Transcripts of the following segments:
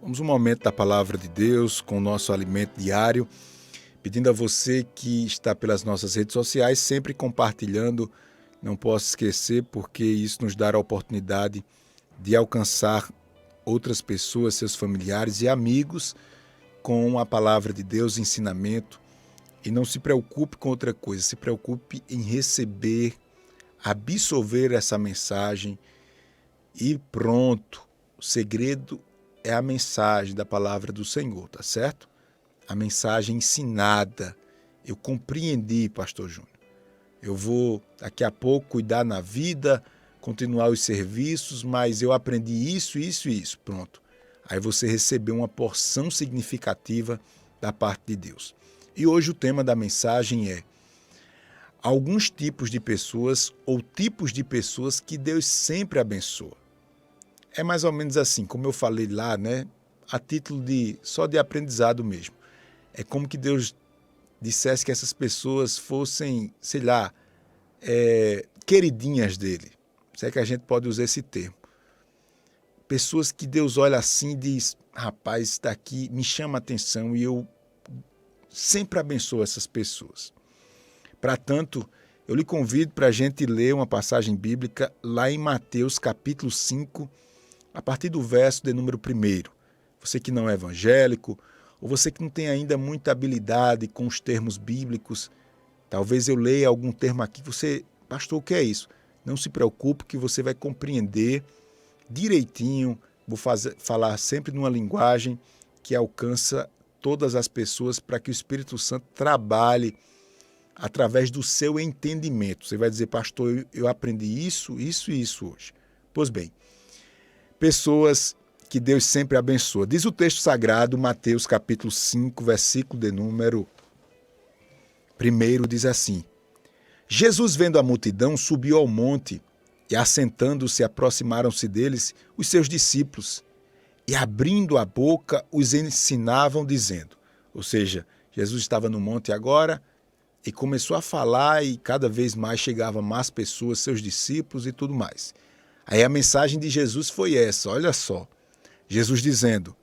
Vamos um momento da palavra de Deus com o nosso alimento diário, pedindo a você que está pelas nossas redes sociais, sempre compartilhando, não posso esquecer, porque isso nos dá a oportunidade de alcançar outras pessoas, seus familiares e amigos com a palavra de Deus, ensinamento. E não se preocupe com outra coisa, se preocupe em receber, absorver essa mensagem e pronto. O segredo é a mensagem da palavra do Senhor, tá certo? A mensagem ensinada. Eu compreendi, pastor Júnior. Eu vou daqui a pouco cuidar na vida, continuar os serviços, mas eu aprendi isso, isso e isso. Pronto. Aí você recebeu uma porção significativa da parte de Deus. E hoje o tema da mensagem é alguns tipos de pessoas ou tipos de pessoas que Deus sempre abençoa. É mais ou menos assim, como eu falei lá, né? A título só de aprendizado mesmo. É como que Deus dissesse que essas pessoas fossem, sei lá, queridinhas dele. Se é que a gente pode usar esse termo. Pessoas que Deus olha assim e diz, rapaz, isso daqui me chama a atenção e eu sempre abençoo essas pessoas. Para tanto, eu lhe convido para a gente ler uma passagem bíblica lá em Mateus capítulo 5, a partir do verso de número 1. Você que não é evangélico, ou você que não tem ainda muita habilidade com os termos bíblicos, talvez eu leia algum termo aqui que você, pastor, o que é isso? Não se preocupe que você vai compreender direitinho. Vou falar sempre numa linguagem que alcança todas as pessoas para que o Espírito Santo trabalhe através do seu entendimento. Você vai dizer, pastor, eu aprendi isso, isso e isso hoje. Pois bem, pessoas que Deus sempre abençoa. Diz o texto sagrado, Mateus capítulo 5, versículo de número 1, diz assim: Jesus, vendo a multidão, subiu ao monte, e assentando-se, aproximaram-se deles os seus discípulos, e abrindo a boca, os ensinavam, dizendo. Ou seja, Jesus estava no monte agora, e começou a falar, e cada vez mais chegavam mais pessoas, seus discípulos e tudo mais. Aí a mensagem de Jesus foi essa, olha só. Jesus dizendo,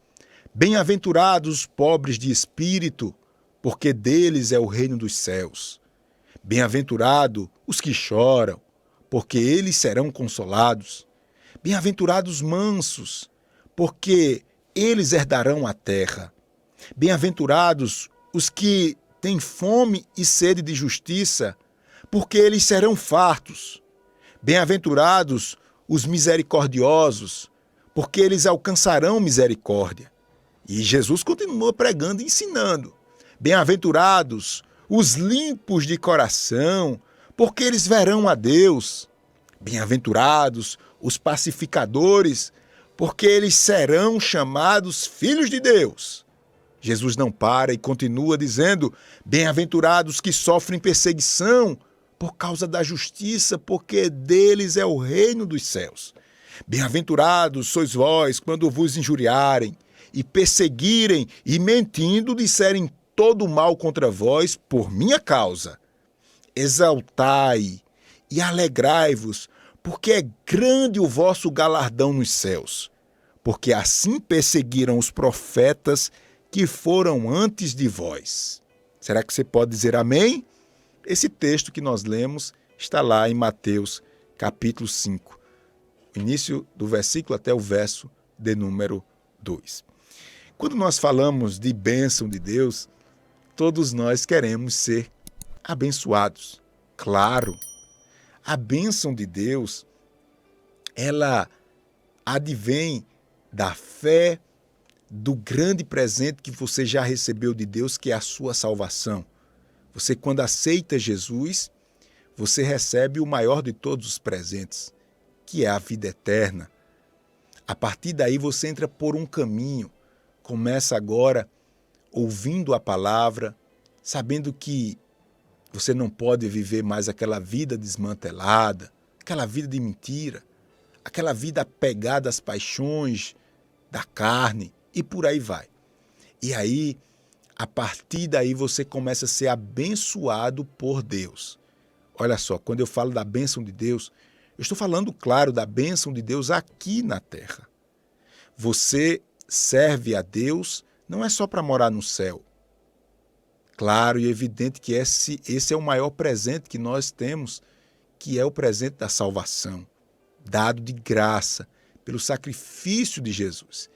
bem-aventurados os pobres de espírito, porque deles é o reino dos céus. Bem-aventurados os que choram, porque eles serão consolados. Bem-aventurados os mansos, porque eles herdarão a terra. Bem-aventurados os que têm fome e sede de justiça, porque eles serão fartos. Bem-aventurados os misericordiosos, porque eles alcançarão misericórdia. E Jesus continuou pregando e ensinando. Bem-aventurados os limpos de coração, porque eles verão a Deus. Bem-aventurados os pacificadores, porque eles serão chamados filhos de Deus. Jesus não para e continua dizendo, bem-aventurados que sofrem perseguição por causa da justiça, porque deles é o reino dos céus. Bem-aventurados sois vós quando vos injuriarem e perseguirem e mentindo disserem todo mal contra vós por minha causa. Exaltai e alegrai-vos, porque é grande o vosso galardão nos céus, porque assim perseguiram os profetas que foram antes de vós. Será que você pode dizer amém? Esse texto que nós lemos está lá em Mateus capítulo 5. Início do versículo até o verso de número 2. Quando nós falamos de bênção de Deus, todos nós queremos ser abençoados. Claro, a bênção de Deus, ela advém da fé, do grande presente que você já recebeu de Deus, que é a sua salvação. Você, quando aceita Jesus, você recebe o maior de todos os presentes, que é a vida eterna. A partir daí você entra por um caminho, começa agora ouvindo a palavra, sabendo que você não pode viver mais aquela vida desmantelada, aquela vida de mentira, aquela vida apegada às paixões da carne e por aí vai. E aí, a partir daí você começa a ser abençoado por Deus. Olha só, quando eu falo da bênção de Deus, eu estou falando, claro, da bênção de Deus aqui na terra. Você serve a Deus não é só para morar no céu. Claro e evidente que esse é o maior presente que nós temos, que é o presente da salvação, dado de graça, pelo sacrifício de Jesus.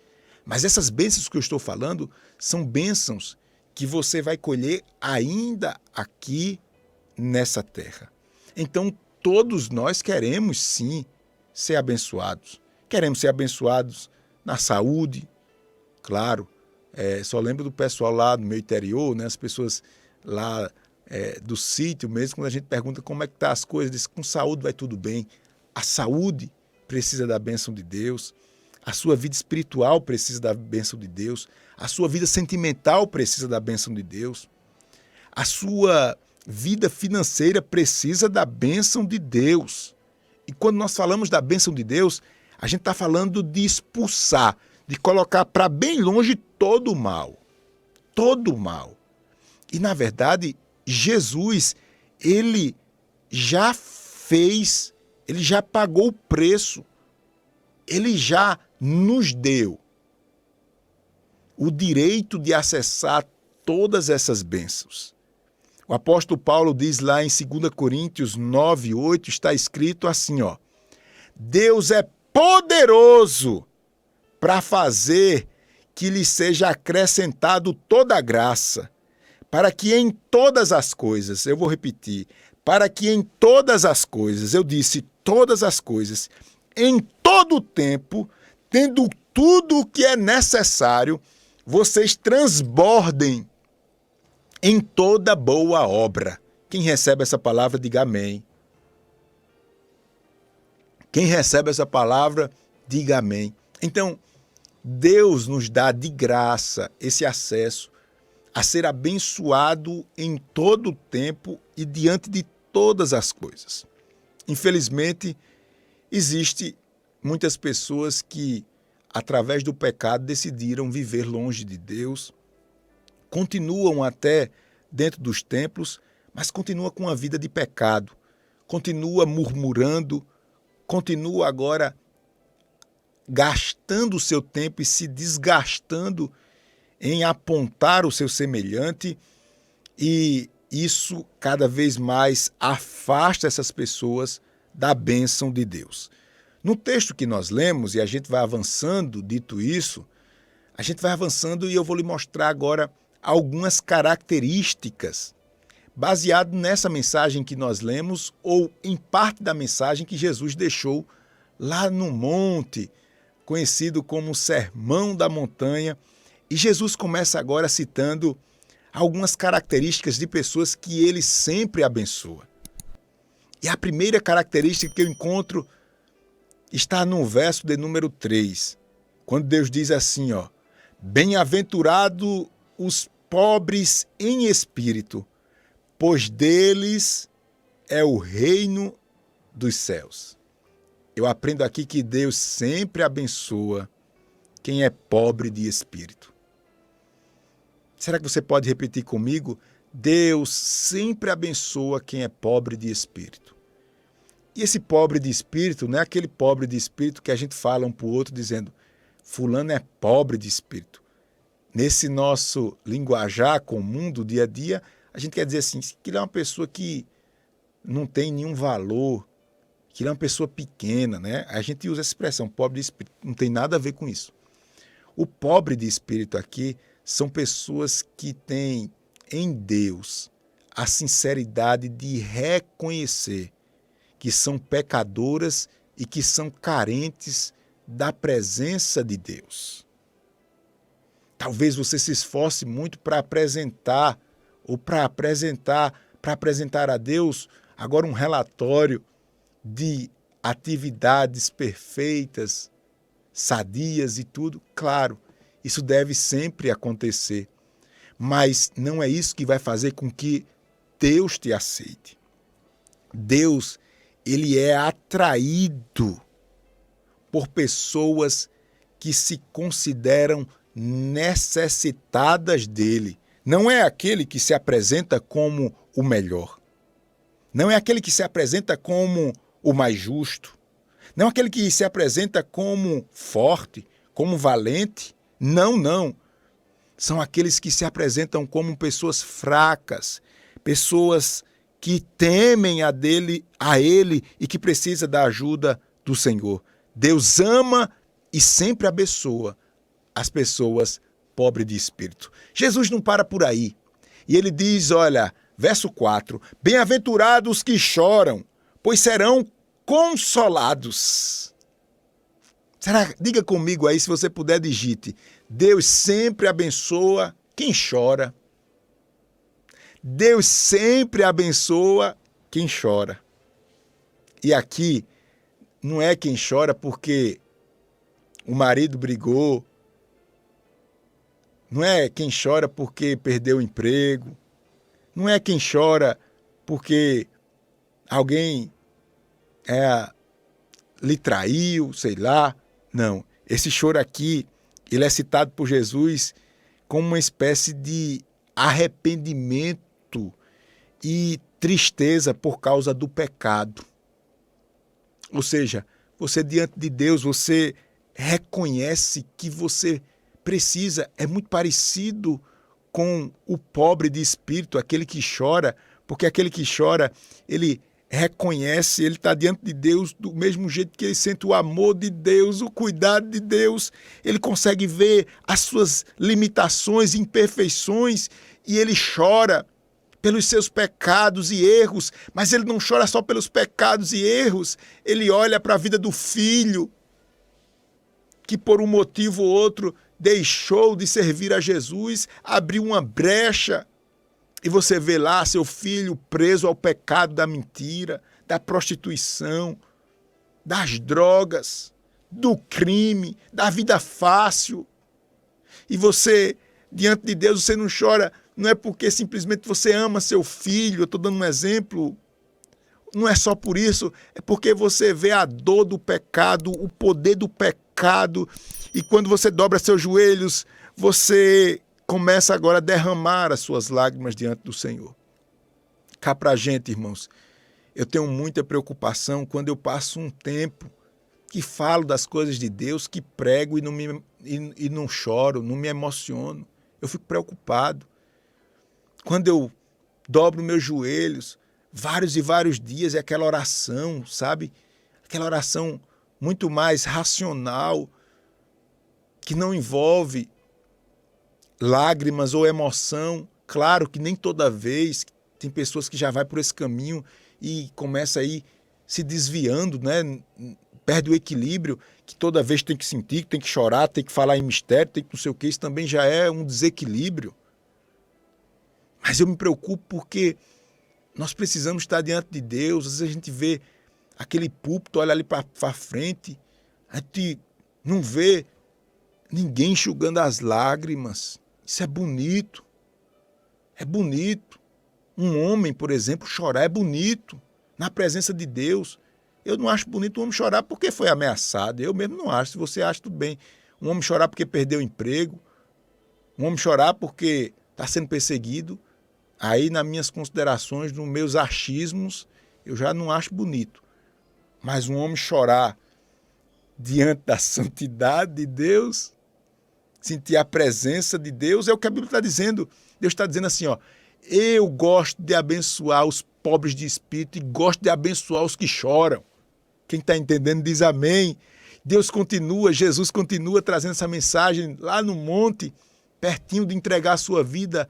Mas essas bênçãos que eu estou falando são bênçãos que você vai colher ainda aqui nessa terra. Então, todos nós queremos sim ser abençoados. Queremos ser abençoados na saúde, claro. Só lembro do pessoal lá no meu interior, né? As pessoas lá do sítio mesmo, quando a gente pergunta como é que tá as coisas, diz que com saúde vai tudo bem. A saúde precisa da bênção de Deus, a sua vida espiritual precisa da bênção de Deus, a sua vida sentimental precisa da bênção de Deus, a sua vida financeira precisa da bênção de Deus. E quando nós falamos da bênção de Deus, a gente está falando de expulsar, de colocar para bem longe todo o mal. Todo o mal. E, na verdade, Jesus, ele já fez, ele já pagou o preço, ele já nos deu o direito de acessar todas essas bênçãos. O apóstolo Paulo diz lá em 2 Coríntios 9:8, está escrito assim, ó: Deus é poderoso para fazer que lhe seja acrescentado toda a graça, para que em todas as coisas, eu vou repetir, para que em todas as coisas, eu disse todas as coisas, em todo o tempo, tendo tudo o que é necessário, vocês transbordem em toda boa obra. Quem recebe essa palavra, diga amém. Quem recebe essa palavra, diga amém. Então, Deus nos dá de graça esse acesso a ser abençoado em todo o tempo e diante de todas as coisas. Infelizmente, existe muitas pessoas que, através do pecado, decidiram viver longe de Deus, continuam até dentro dos templos, mas continua com uma vida de pecado, continua murmurando, continua agora gastando o seu tempo e se desgastando em apontar o seu semelhante, e isso cada vez mais afasta essas pessoas da bênção de Deus. No texto que nós lemos, e a gente vai avançando, dito isso, a gente vai avançando e eu vou lhe mostrar agora algumas características baseado nessa mensagem que nós lemos ou em parte da mensagem que Jesus deixou lá no monte, conhecido como Sermão da Montanha. E Jesus começa agora citando algumas características de pessoas que ele sempre abençoa. E a primeira característica que eu encontro está no verso de número 3, quando Deus diz assim, ó: Bem-aventurado os pobres em espírito, pois deles é o reino dos céus. Eu aprendo aqui que Deus sempre abençoa quem é pobre de espírito. Será que você pode repetir comigo? Deus sempre abençoa quem é pobre de espírito. E esse pobre de espírito não é aquele pobre de espírito que a gente fala um para o outro dizendo fulano é pobre de espírito. Nesse nosso linguajar comum do dia a dia, a gente quer dizer assim, que ele é uma pessoa que não tem nenhum valor, que ele é uma pessoa pequena, né? A gente usa essa expressão, pobre de espírito, não tem nada a ver com isso. O pobre de espírito aqui são pessoas que têm em Deus a sinceridade de reconhecer que são pecadoras e que são carentes da presença de Deus. Talvez você se esforce muito para apresentar a Deus agora um relatório de atividades perfeitas, sadias e tudo. Claro, isso deve sempre acontecer, mas não é isso que vai fazer com que Deus te aceite. Deus, ele é atraído por pessoas que se consideram necessitadas dele. Não é aquele que se apresenta como o melhor. Não é aquele que se apresenta como o mais justo. Não é aquele que se apresenta como forte, como valente. Não, não. São aqueles que se apresentam como pessoas fracas, pessoas que temem a Ele e que precisam da ajuda do Senhor. Deus ama e sempre abençoa as pessoas pobres de espírito. Jesus não para por aí. E ele diz, olha, verso 4, bem-aventurados que choram, pois serão consolados. Diga comigo aí, se você puder, digite. Deus sempre abençoa quem chora. Deus sempre abençoa quem chora. E aqui não é quem chora porque o marido brigou, não é quem chora porque perdeu o emprego, não é quem chora porque alguém lhe traiu, sei lá. Não, esse choro aqui, ele é citado por Jesus como uma espécie de arrependimento e tristeza por causa do pecado. Ou seja, você diante de Deus, você reconhece que você precisa, é muito parecido com o pobre de espírito, aquele que chora, porque aquele que chora, ele reconhece, ele está diante de Deus do mesmo jeito que ele sente o amor de Deus, o cuidado de Deus, ele consegue ver as suas limitações, imperfeições, e ele chora pelos seus pecados e erros, mas ele não chora só pelos pecados e erros, ele olha para a vida do filho, que por um motivo ou outro deixou de servir a Jesus, abriu uma brecha, e você vê lá seu filho preso ao pecado da mentira, da prostituição, das drogas, do crime, da vida fácil. E você, diante de Deus, você não chora, não é porque simplesmente você ama seu filho, eu estou dando um exemplo, não é só por isso, é porque você vê a dor do pecado, o poder do pecado, e quando você dobra seus joelhos, você começa agora a derramar as suas lágrimas diante do Senhor. Cá pra gente, irmãos, eu tenho muita preocupação quando eu passo um tempo que falo das coisas de Deus, que prego e não choro, não me emociono. Eu fico preocupado. Quando eu dobro meus joelhos, vários e vários dias, é aquela oração, sabe? Aquela oração muito mais racional, que não envolve lágrimas ou emoção. Claro que nem toda vez, tem pessoas que já vai por esse caminho e começa aí se desviando, né? Perde o equilíbrio, que toda vez tem que sentir, tem que chorar, tem que falar em mistério, tem que não sei o que, isso também já é um desequilíbrio. Mas eu me preocupo porque nós precisamos estar diante de Deus. Às vezes a gente vê aquele púlpito, olha ali para frente, a gente não vê ninguém enxugando as lágrimas. Isso é bonito. É bonito. Um homem, por exemplo, chorar é bonito na presença de Deus. Eu não acho bonito um homem chorar porque foi ameaçado. Eu mesmo não acho. Se você acha, tudo bem. Um homem chorar porque perdeu o emprego. Um homem chorar porque está sendo perseguido. Aí, nas minhas considerações, nos meus achismos, eu já não acho bonito. Mas um homem chorar diante da santidade de Deus, sentir a presença de Deus, é o que a Bíblia está dizendo. Deus está dizendo assim, ó, eu gosto de abençoar os pobres de espírito e gosto de abençoar os que choram. Quem está entendendo diz amém. Deus continua, Jesus continua trazendo essa mensagem lá no monte, pertinho de entregar a sua vida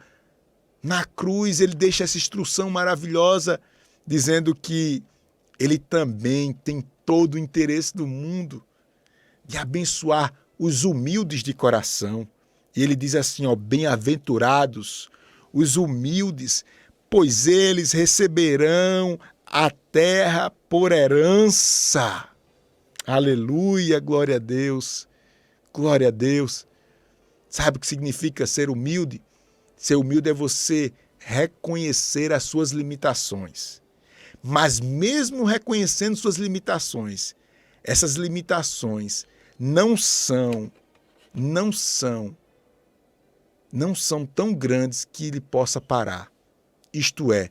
na cruz. Ele deixa essa instrução maravilhosa, dizendo que ele também tem todo o interesse do mundo de abençoar os humildes de coração. E ele diz assim, ó, bem-aventurados os humildes, pois eles receberão a terra por herança. Aleluia, glória a Deus, glória a Deus. Sabe o que significa ser humilde? Ser humilde é você reconhecer as suas limitações. Mas mesmo reconhecendo suas limitações, essas limitações não são tão grandes que ele possa parar. Isto é,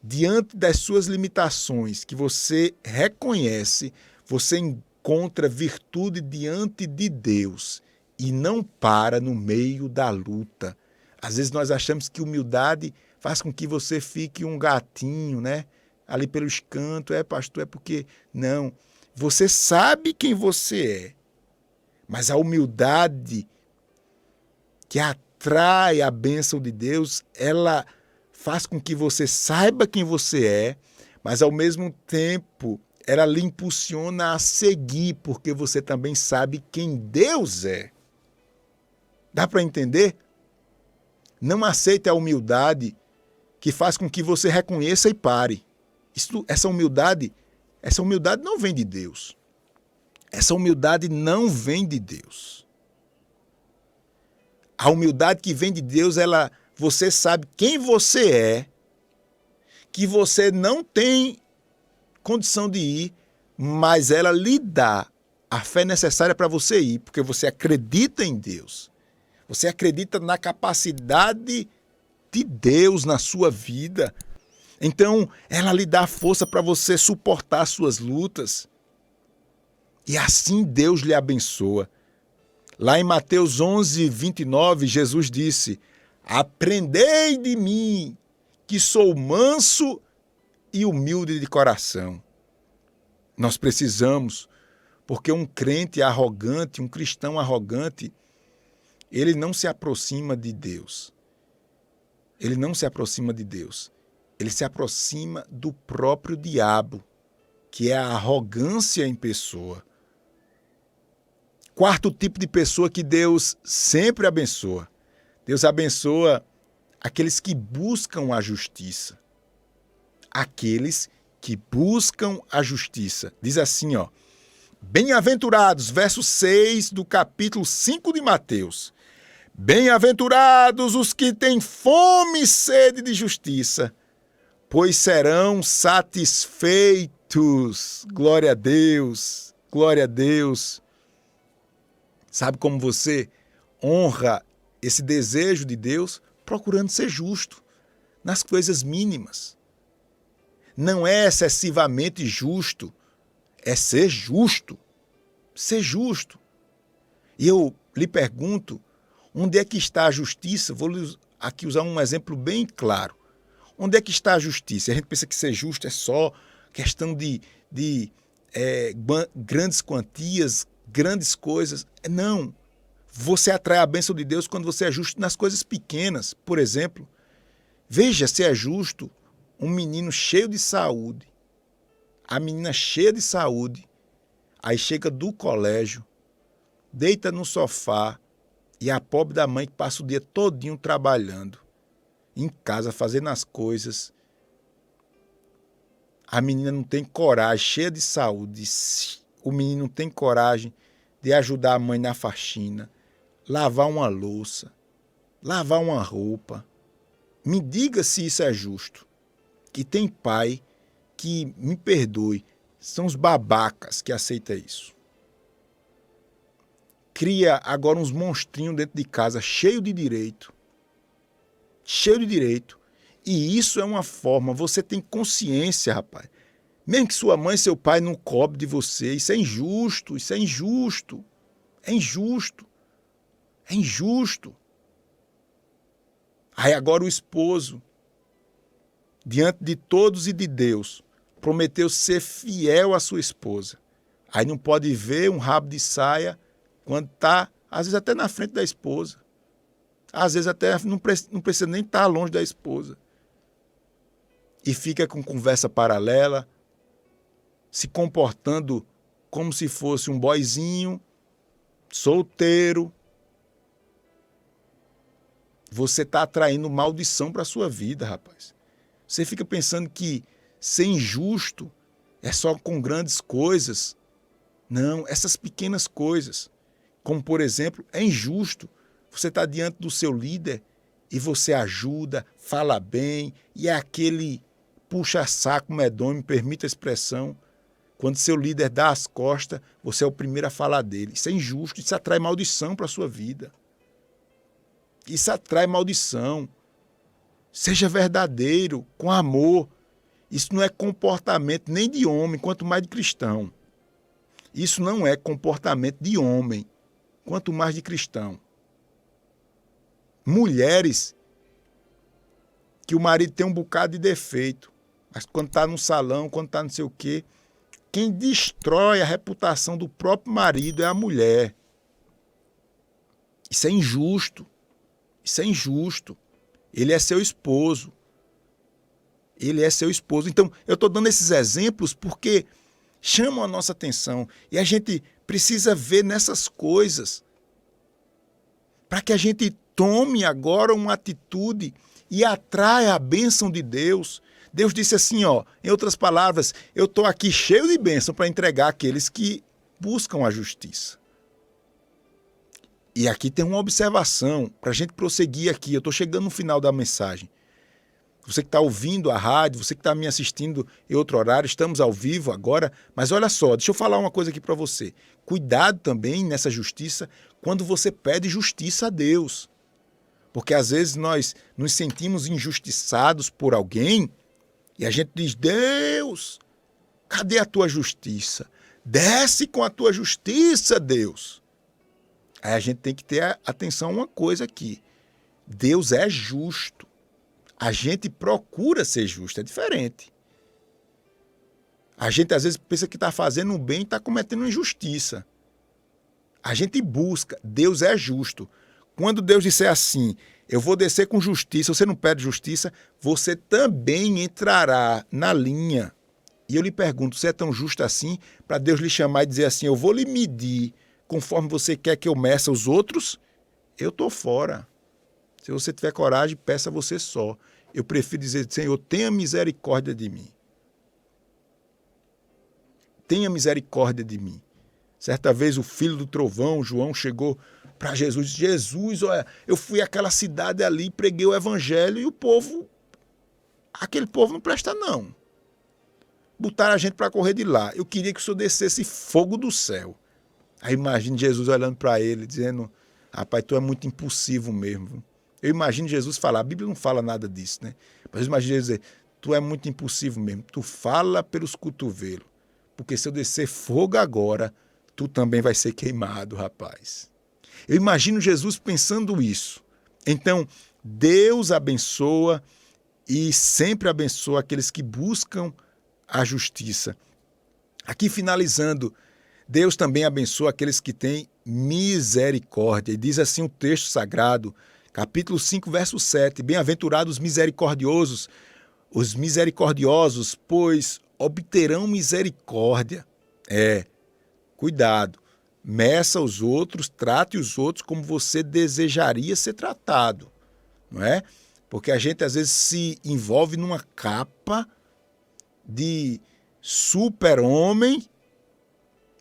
diante das suas limitações que você reconhece, você encontra virtude diante de Deus. e não para no meio da luta. Às vezes nós achamos que humildade faz com que você fique um gatinho, né? Ali pelos cantos, pastor, é porque... Não, você sabe quem você é, mas a humildade que atrai a bênção de Deus, ela faz com que você saiba quem você é, mas ao mesmo tempo ela lhe impulsiona a seguir, porque você também sabe quem Deus é. Dá para entender? Não aceite a humildade que faz com que você reconheça e pare. Essa humildade não vem de Deus. Essa humildade não vem de Deus. A humildade que vem de Deus, você sabe quem você é, que você não tem condição de ir, mas ela lhe dá a fé necessária para você ir, porque você acredita em Deus. Você acredita na capacidade de Deus na sua vida. Então, ela lhe dá força para você suportar suas lutas. E assim Deus lhe abençoa. Lá em Mateus 11, 29, Jesus disse: aprendei de mim, que sou manso e humilde de coração. Nós precisamos, porque um crente arrogante, um cristão arrogante, ele não se aproxima de Deus. Ele não se aproxima de Deus. Ele se aproxima do próprio diabo, que é a arrogância em pessoa. Quarto tipo de pessoa que Deus sempre abençoa. Deus abençoa aqueles que buscam a justiça. Aqueles que buscam a justiça. Diz assim, ó: bem-aventurados, verso 6 do capítulo 5 de Mateus. Bem-aventurados os que têm fome e sede de justiça, pois serão satisfeitos. Glória a Deus, glória a Deus. Sabe como você honra esse desejo de Deus? Procurando ser justo nas coisas mínimas. Não é excessivamente justo, é ser justo. Ser justo. E eu lhe pergunto, onde é que está a justiça? Vou aqui usar um exemplo bem claro. Onde é que está a justiça? A gente pensa que ser justo é só questão de grandes quantias, grandes coisas. Não. Você atrai a bênção de Deus quando você é justo nas coisas pequenas. Por exemplo, veja se é justo um menino cheio de saúde, a menina cheia de saúde, aí chega do colégio, deita no sofá, e a pobre da mãe que passa o dia todinho trabalhando, em casa, fazendo as coisas. A menina não tem coragem, cheia de saúde, o menino não tem coragem de ajudar a mãe na faxina, lavar uma louça, lavar uma roupa. Me diga se isso é justo. E tem pai que, me perdoe, são os babacas que aceitam isso. Cria agora uns monstrinhos dentro de casa, cheio de direito. Cheio de direito. E isso é uma forma, você tem consciência, rapaz. Mesmo que sua mãe e seu pai não cobrem de você, isso é injusto, isso é injusto. É injusto. É injusto. Aí agora o esposo, diante de todos e de Deus, prometeu ser fiel à sua esposa. Aí não pode ver um rabo de saia quando está, às vezes até na frente da esposa. Às vezes até não precisa nem estar longe da esposa. E fica com conversa paralela, se comportando como se fosse um boyzinho, solteiro. Você está atraindo maldição para a sua vida, rapaz. Você fica pensando que ser injusto é só com grandes coisas. Não, essas pequenas coisas. Como, por exemplo, é injusto você estar diante do seu líder e você ajuda, fala bem, e é aquele puxa-saco medonho, me permita a expressão. Quando seu líder dá as costas, você é o primeiro a falar dele. Isso é injusto, isso atrai maldição para a sua vida. Isso atrai maldição. Seja verdadeiro, com amor. Isso não é comportamento nem de homem, quanto mais de cristão. Isso não é comportamento de homem, quanto mais de cristão. Mulheres que o marido tem um bocado de defeito, mas quando está no salão, quando está não sei o quê, quem destrói a reputação do próprio marido é a mulher. Isso é injusto. Isso é injusto. Ele é seu esposo. Ele é seu esposo. Então, eu estou dando esses exemplos porque chamam a nossa atenção. E a gente precisa ver nessas coisas para que a gente tome agora uma atitude e atraia a bênção de Deus. Deus disse assim, ó, em outras palavras, eu estou aqui cheio de bênção para entregar àqueles que buscam a justiça. E aqui tem uma observação para a gente prosseguir aqui. Eu estou chegando no final da mensagem. Você que está ouvindo a rádio, você que está me assistindo em outro horário, estamos ao vivo agora. Mas olha só, deixa eu falar uma coisa aqui para você. Cuidado também nessa justiça quando você pede justiça a Deus. Porque às vezes nós nos sentimos injustiçados por alguém e a gente diz, Deus, cadê a tua justiça? Desce com a tua justiça, Deus. Aí a gente tem que ter atenção a uma coisa aqui. Deus é justo. A gente procura ser justo, é diferente. A gente às vezes pensa que está fazendo um bem e está cometendo injustiça. A gente busca, Deus é justo. Quando Deus disser assim, eu vou descer com justiça, você não pede justiça, você também entrará na linha. E eu lhe pergunto, você é tão justo assim para Deus lhe chamar e dizer assim, eu vou lhe medir conforme você quer que eu meça os outros? Eu estou fora. Se você tiver coragem, peça você só. Eu prefiro dizer, Senhor, tenha misericórdia de mim. Tenha misericórdia de mim. Certa vez o filho do trovão, João, chegou para Jesus e disse, Jesus, olha, eu fui àquela cidade ali, preguei o evangelho e o povo, aquele povo não presta não. Botaram a gente para correr de lá. Eu queria que o Senhor descesse fogo do céu. Aí imagine Jesus olhando para ele, dizendo, rapaz, tu é muito impulsivo mesmo. Eu imagino Jesus falar, a Bíblia não fala nada disso, né? Mas eu imagino Jesus dizer, tu é muito impulsivo mesmo, tu fala pelos cotovelos, porque se eu descer fogo agora, tu também vai ser queimado, rapaz. Eu imagino Jesus pensando isso. Então, Deus abençoa e sempre abençoa aqueles que buscam a justiça. Aqui finalizando, Deus também abençoa aqueles que têm misericórdia. E diz assim o texto sagrado, capítulo 5, verso 7, bem-aventurados os misericordiosos, pois obterão misericórdia. Cuidado, meça os outros, trate os outros como você desejaria ser tratado, não é? Porque a gente às vezes se envolve numa capa de super-homem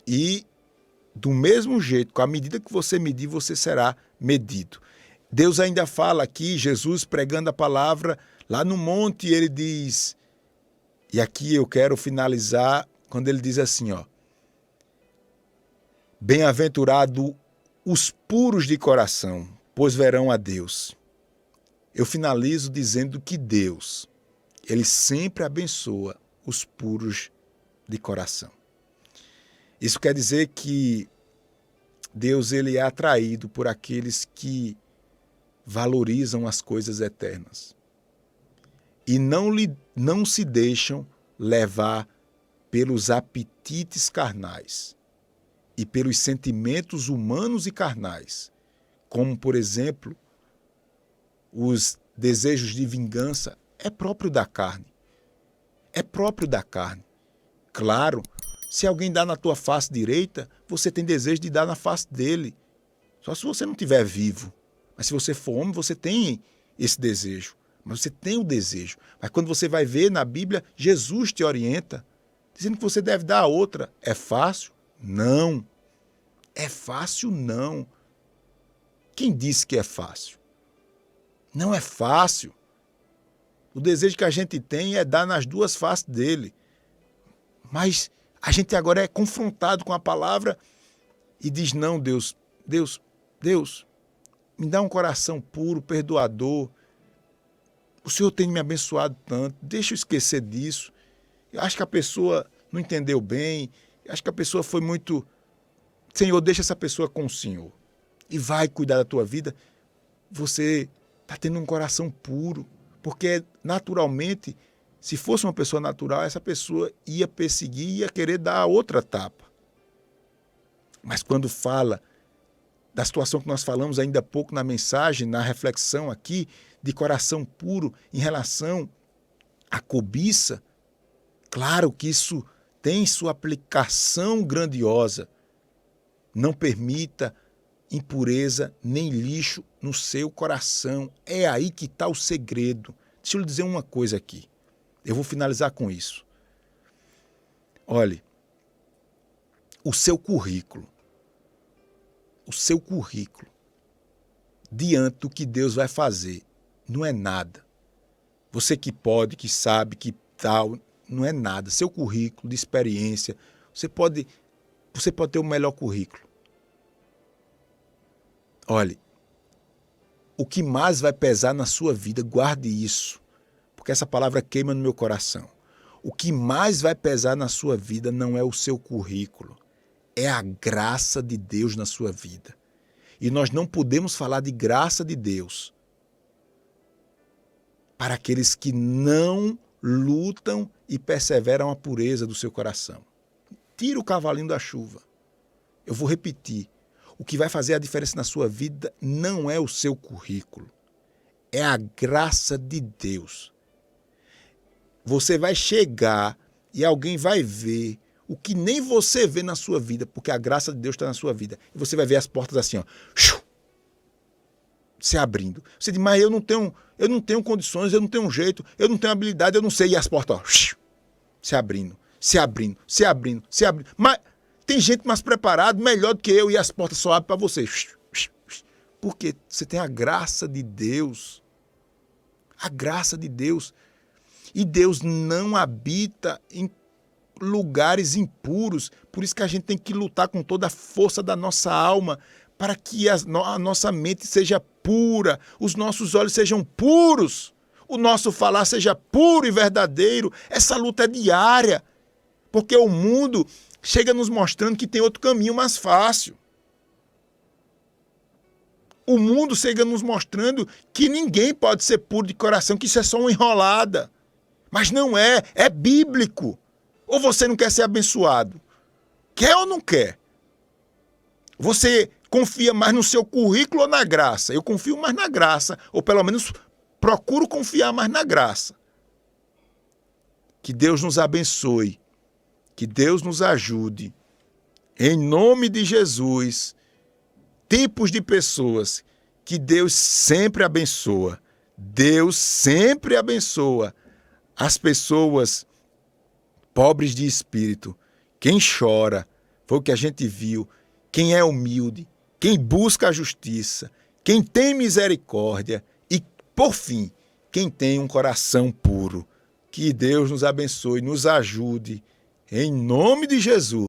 e do mesmo jeito, com a medida que você medir, você será medido. Deus ainda fala aqui, Jesus pregando a palavra, lá no monte ele diz, e aqui eu quero finalizar, quando ele diz assim, ó, bem-aventurado os puros de coração, pois verão a Deus. Eu finalizo dizendo que Deus, ele sempre abençoa os puros de coração. Isso quer dizer que Deus ele é atraído por aqueles que valorizam as coisas eternas e não se deixam levar pelos apetites carnais e pelos sentimentos humanos e carnais, como, por exemplo, os desejos de vingança, é próprio da carne. É próprio da carne. Claro, se alguém dá na tua face direita, você tem desejo de dar na face dele. Só se você não estiver vivo. Mas se você for homem, você tem esse desejo. Mas você tem o desejo. Mas quando você vai ver na Bíblia, Jesus te orienta, dizendo que você deve dar a outra. É fácil? Não. É fácil, não. Quem disse que é fácil? Não é fácil. O desejo que a gente tem é dar nas duas faces dele. Mas a gente agora é confrontado com a palavra e diz, não, Deus, me dá um coração puro, perdoador. O Senhor tem me abençoado tanto, deixa eu esquecer disso. Eu acho que a pessoa não entendeu bem, eu acho que a pessoa foi muito... Senhor, deixa essa pessoa com o Senhor. e vai cuidar da tua vida, você está tendo um coração puro. Porque, naturalmente, se fosse uma pessoa natural, essa pessoa ia perseguir, ia querer dar outra tapa. Mas quando fala da situação que nós falamos ainda há pouco na mensagem, na reflexão aqui, de coração puro em relação à cobiça, claro que isso tem sua aplicação grandiosa. Não permita impureza nem lixo no seu coração. É aí que está o segredo. Deixa eu lhe dizer uma coisa aqui. Eu vou finalizar com isso. Olhe, o seu currículo, diante do que Deus vai fazer, não é nada. Você que pode, que sabe, que tal, não é nada. Seu currículo de experiência, você pode ter o melhor currículo. Olhe, o que mais vai pesar na sua vida, guarde isso, porque essa palavra queima no meu coração. O que mais vai pesar na sua vida não é o seu currículo, é a graça de Deus na sua vida. E nós não podemos falar de graça de Deus para aqueles que não lutam e perseveram a pureza do seu coração. Tira o cavalinho da chuva. Eu vou repetir. O que vai fazer a diferença na sua vida não é o seu currículo, é a graça de Deus. Você vai chegar e alguém vai ver o que nem você vê na sua vida, porque a graça de Deus está na sua vida. E você vai ver as portas assim, ó, se abrindo. Você diz, mas eu não tenho condições, eu não tenho jeito, eu não tenho habilidade, eu não sei. E as portas, ó, se abrindo. Mas tem gente mais preparada, melhor do que eu, e as portas só abrem para você. Porque você tem a graça de Deus. A graça de Deus. E Deus não habita em lugares impuros. Por isso que a gente tem que lutar com toda a força da nossa alma para que a nossa mente seja pura, os nossos olhos sejam puros, o nosso falar seja puro e verdadeiro. Essa luta é diária, porque o mundo chega nos mostrando que tem outro caminho mais fácil. O mundo chega nos mostrando que ninguém pode ser puro de coração, que isso é só uma enrolada. Mas não é, é bíblico. Ou você não quer ser abençoado? Quer ou não quer? Você confia mais no seu currículo ou na graça? Eu confio mais na graça, ou pelo menos procuro confiar mais na graça. Que Deus nos abençoe, que Deus nos ajude. Em nome de Jesus, tipos de pessoas que Deus sempre abençoa. Deus sempre abençoa as pessoas pobres de espírito. Quem chora, foi o que a gente viu. Quem é humilde, quem busca a justiça, quem tem misericórdia e, por fim, quem tem um coração puro. Que Deus nos abençoe, nos ajude, em nome de Jesus.